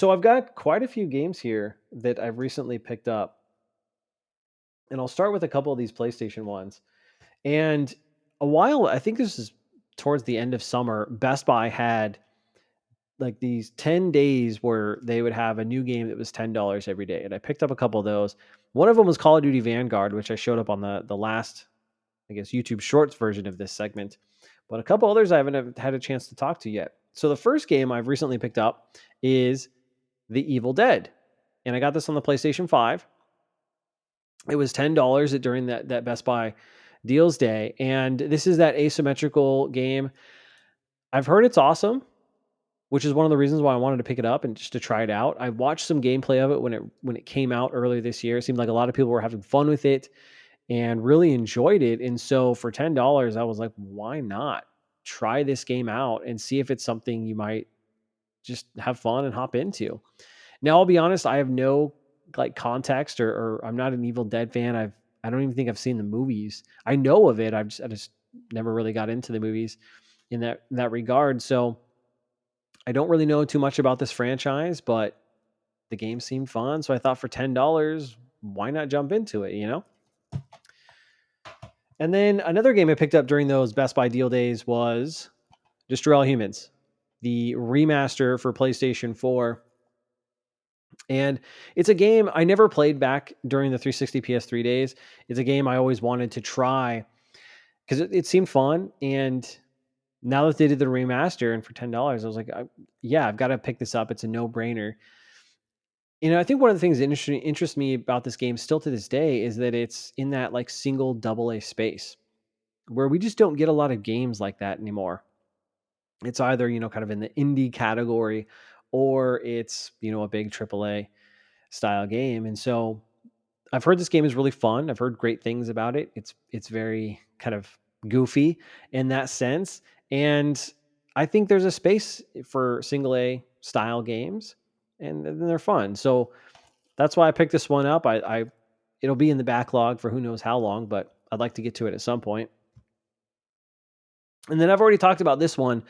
So I've got quite a few games here that I've recently picked up, and I'll start with a couple of these PlayStation ones. And I think this is towards the end of summer, Best Buy had like these 10 days where they would have a new game that was $10 every day. And I picked up a couple of those. One of them was Call of Duty Vanguard, which I showed up on the last, I guess, YouTube Shorts version of this segment. But a couple others I haven't had a chance to talk to yet. So the first game I've recently picked up is The Evil Dead. And I got this on the PlayStation 5. It was $10 during that Best Buy deals day. And this is that asymmetrical game. I've heard it's awesome, which is one of the reasons why I wanted to pick it up and just to try it out. I watched some gameplay of it when it came out earlier this year. It seemed like a lot of people were having fun with it and really enjoyed it. And so for $10, I was like, why not try this game out and see if it's something you might just have fun and hop into. Now, I'll be honest, I have no like context or I'm not an Evil Dead fan. I don't even think I've seen the movies. I know of it. I just never really got into the movies in that regard. So I don't really know too much about this franchise, but the game seemed fun. So I thought for $10, why not jump into it, you know? And then another game I picked up during those Best Buy deal days was Destroy All Humans, the remaster for PlayStation 4. And it's a game I never played back during the 360 PS3 days. It's a game I always wanted to try because it seemed fun. And now that they did the remaster and for $10, I was like, yeah, I've got to pick this up. It's a no brainer. I think one of the things that interests me about this game still to this day is that it's in that like single double A space where we just don't get a lot of games like that anymore. It's either, kind of in the indie category or it's, a big triple A style game. And so I've heard this game is really fun. I've heard great things about it. It's very kind of goofy in that sense. And I think there's a space for single A style games and they're fun. So that's why I picked this one up. I it'll be in the backlog for who knows how long, but I'd like to get to it at some point. And then I've already talked about this one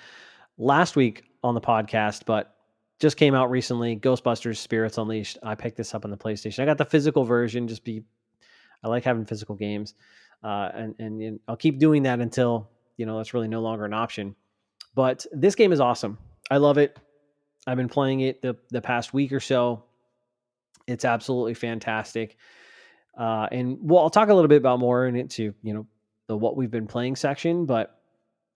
last week on the podcast, but just came out recently. Ghostbusters Spirits Unleashed. I picked this up on the PlayStation. I got the physical version. I like having physical games, and I'll keep doing that until that's really no longer an option. But this game is awesome. I love it. I've been playing it the past week or so. It's absolutely fantastic. And I'll talk a little bit about more in it to the what we've been playing section, but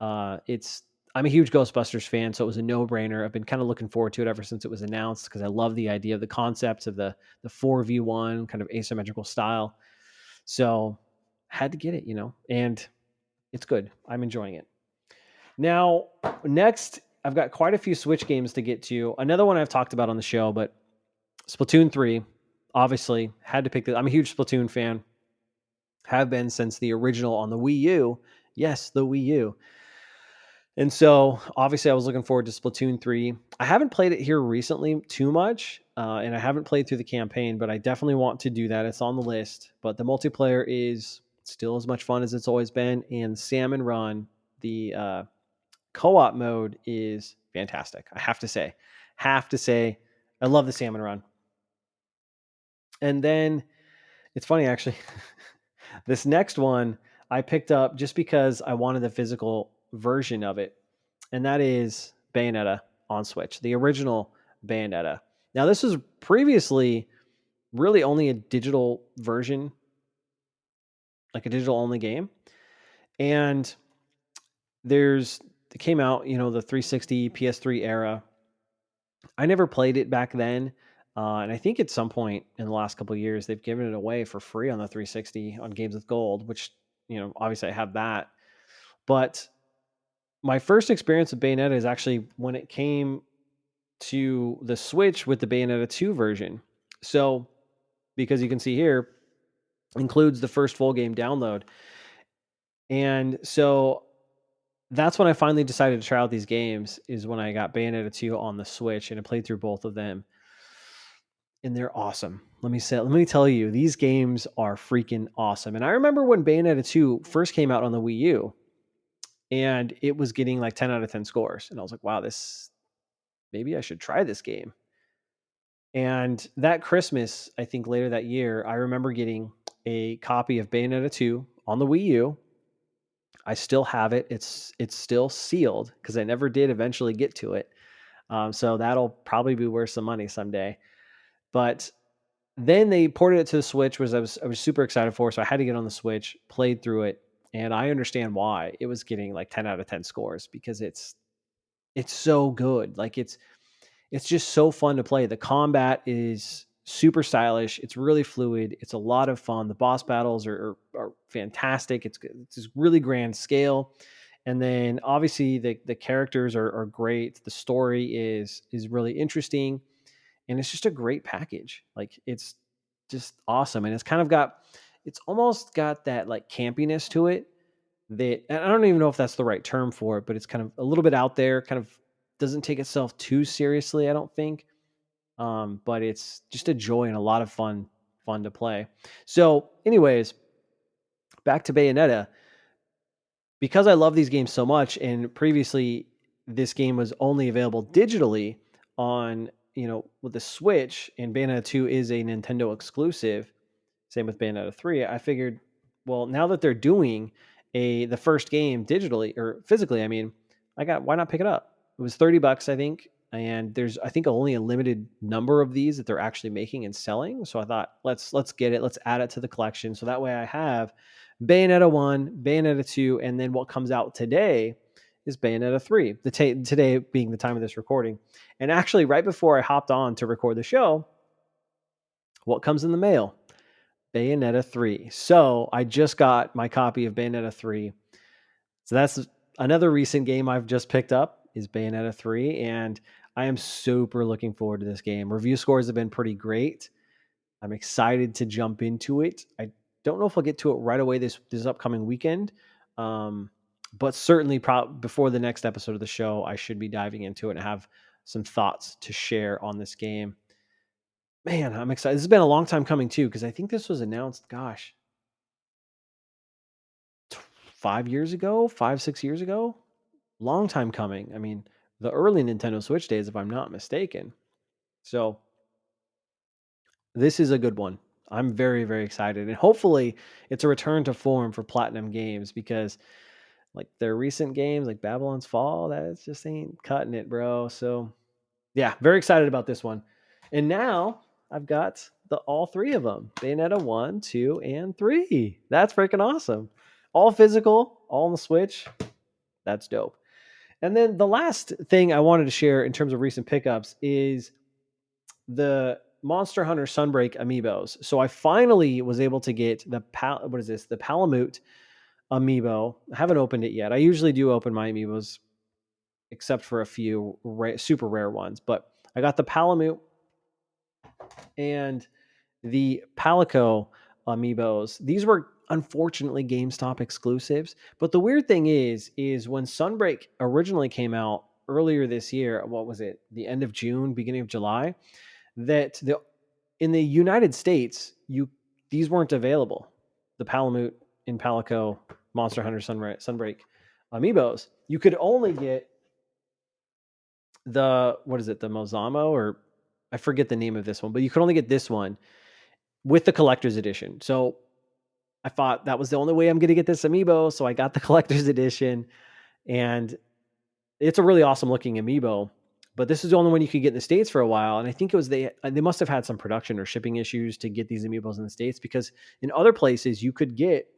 I'm a huge Ghostbusters fan, so it was a no-brainer. I've been kind of looking forward to it ever since it was announced because I love the idea of the concepts of the 4v1 kind of asymmetrical style. So had to get it, and it's good. I'm enjoying it. Now, next, I've got quite a few Switch games to get to. Another one I've talked about on the show, but Splatoon 3, obviously, had to pick this. I'm a huge Splatoon fan. Have been since the original on the Wii U. Yes, the Wii U. And so, obviously, I was looking forward to Splatoon 3. I haven't played it here recently too much, and I haven't played through the campaign, but I definitely want to do that. It's on the list. But the multiplayer is still as much fun as it's always been, and Salmon Run, the co-op mode, is fantastic. I have to say, I love the Salmon Run. And then it's funny, actually. This next one I picked up just because I wanted the physical version of it, and that is Bayonetta on Switch, the original Bayonetta. Now, this was previously really only a digital version, like a digital only game. And it came out, the 360 PS3 era. I never played it back then. And I think at some point in the last couple of years, they've given it away for free on the 360 on Games with Gold, which, obviously I have that. But my first experience with Bayonetta is actually when it came to the Switch with the Bayonetta 2 version. So, because you can see here, includes the first full game download. And so that's when I finally decided to try out these games, is when I got Bayonetta 2 on the Switch and I played through both of them. And they're awesome. Let me tell you, these games are freaking awesome. And I remember when Bayonetta 2 first came out on the Wii U, and it was getting like 10 out of 10 scores. And I was like, wow, maybe I should try this game. And that Christmas, I think later that year, I remember getting a copy of Bayonetta 2 on the Wii U. I still have it. It's still sealed because I never did eventually get to it. So that'll probably be worth some money someday. But then they ported it to the Switch, which I was super excited for. So I had to get on the Switch, played through it, and I understand why it was getting like 10 out of 10 scores because it's so good. Like it's just so fun to play. The combat is super stylish. It's really fluid. It's a lot of fun. The boss battles are fantastic. It's this really grand scale. And then obviously the characters are great. The story is really interesting. And it's just a great package. Like it's just awesome. And it's almost got that like campiness to it that, and I don't even know if that's the right term for it, but it's kind of a little bit out there, kind of doesn't take itself too seriously, I don't think. But it's just a joy and a lot of fun to play. So, anyways, back to Bayonetta. Because I love these games so much, and previously this game was only available digitally on, with the Switch, and Bayonetta 2 is a Nintendo exclusive. Same with Bayonetta 3. I figured, well, now that they're doing the first game digitally or physically, I mean, why not pick it up? It was $30, I think, and there's I think only a limited number of these that they're actually making and selling. So I thought, let's get it, let's add it to the collection. So that way I have Bayonetta 1, Bayonetta 2, and then what comes out today is Bayonetta 3. Today being the time of this recording. And actually right before I hopped on to record the show, what comes in the mail? Bayonetta 3. So I just got my copy of Bayonetta 3. So that's another recent game I've just picked up is Bayonetta 3. And I am super looking forward to this game. Review scores have been pretty great. I'm excited to jump into it. I don't know if I'll get to it right away this upcoming weekend. But certainly before the next episode of the show, I should be diving into it and have some thoughts to share on this game. Man, I'm excited. This has been a long time coming too, because I think this was announced, gosh, 5 years ago, 6 years ago. Long time coming. I mean, the early Nintendo Switch days, if I'm not mistaken. So this is a good one. I'm very, very excited. And hopefully it's a return to form for Platinum Games because like their recent games like Babylon's Fall, that just ain't cutting it, bro. So yeah, very excited about this one. And now I've got all three of them. Bayonetta 1, 2, and 3. That's freaking awesome. All physical, all on the Switch. That's dope. And then the last thing I wanted to share in terms of recent pickups is the Monster Hunter Sunbreak Amiibos. So I finally was able to get the Palamute Amiibo. I haven't opened it yet. I usually do open my Amiibos, except for a few super rare ones. But I got the Palamute and the Palico Amiibos. These were unfortunately GameStop exclusives. But the weird thing is when Sunbreak originally came out earlier this year, what was it? The end of June, beginning of July, that in the United States, these weren't available. The Palamute and Palico Monster Hunter Sunbreak Amiibos. You could only get the Mozamo, or I forget the name of this one, but you could only get this one with the collector's edition. So I thought that was the only way I'm going to get this Amiibo. So I got the collector's edition, and it's a really awesome looking Amiibo. But this is the only one you could get in the States for a while. And I think it was they must have had some production or shipping issues to get these Amiibos in the States, because in other places you could get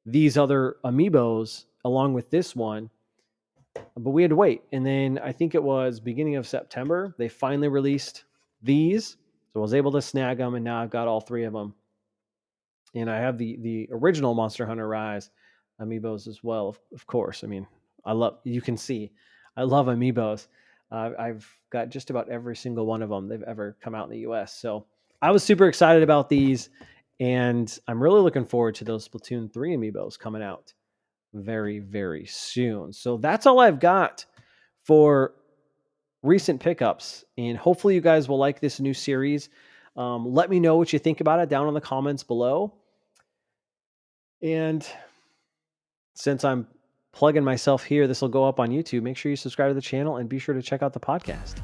these other Amiibos along with this one, but we had to wait. And then I think it was beginning of September, they finally released these. So I was able to snag them, and now I've got all three of them. And I have the original Monster Hunter Rise Amiibos as well, of course. I mean, you can see, I love Amiibos. I've got just about every single one of them they've ever come out in the US. So I was super excited about these, and I'm really looking forward to those Splatoon 3 Amiibos coming out very, very soon. So that's all I've got for recent pickups, and hopefully you guys will like this new series. Let me know what you think about it down in the comments below. And since I'm plugging myself here, this will go up on YouTube. Make sure you subscribe to the channel and be sure to check out the podcast.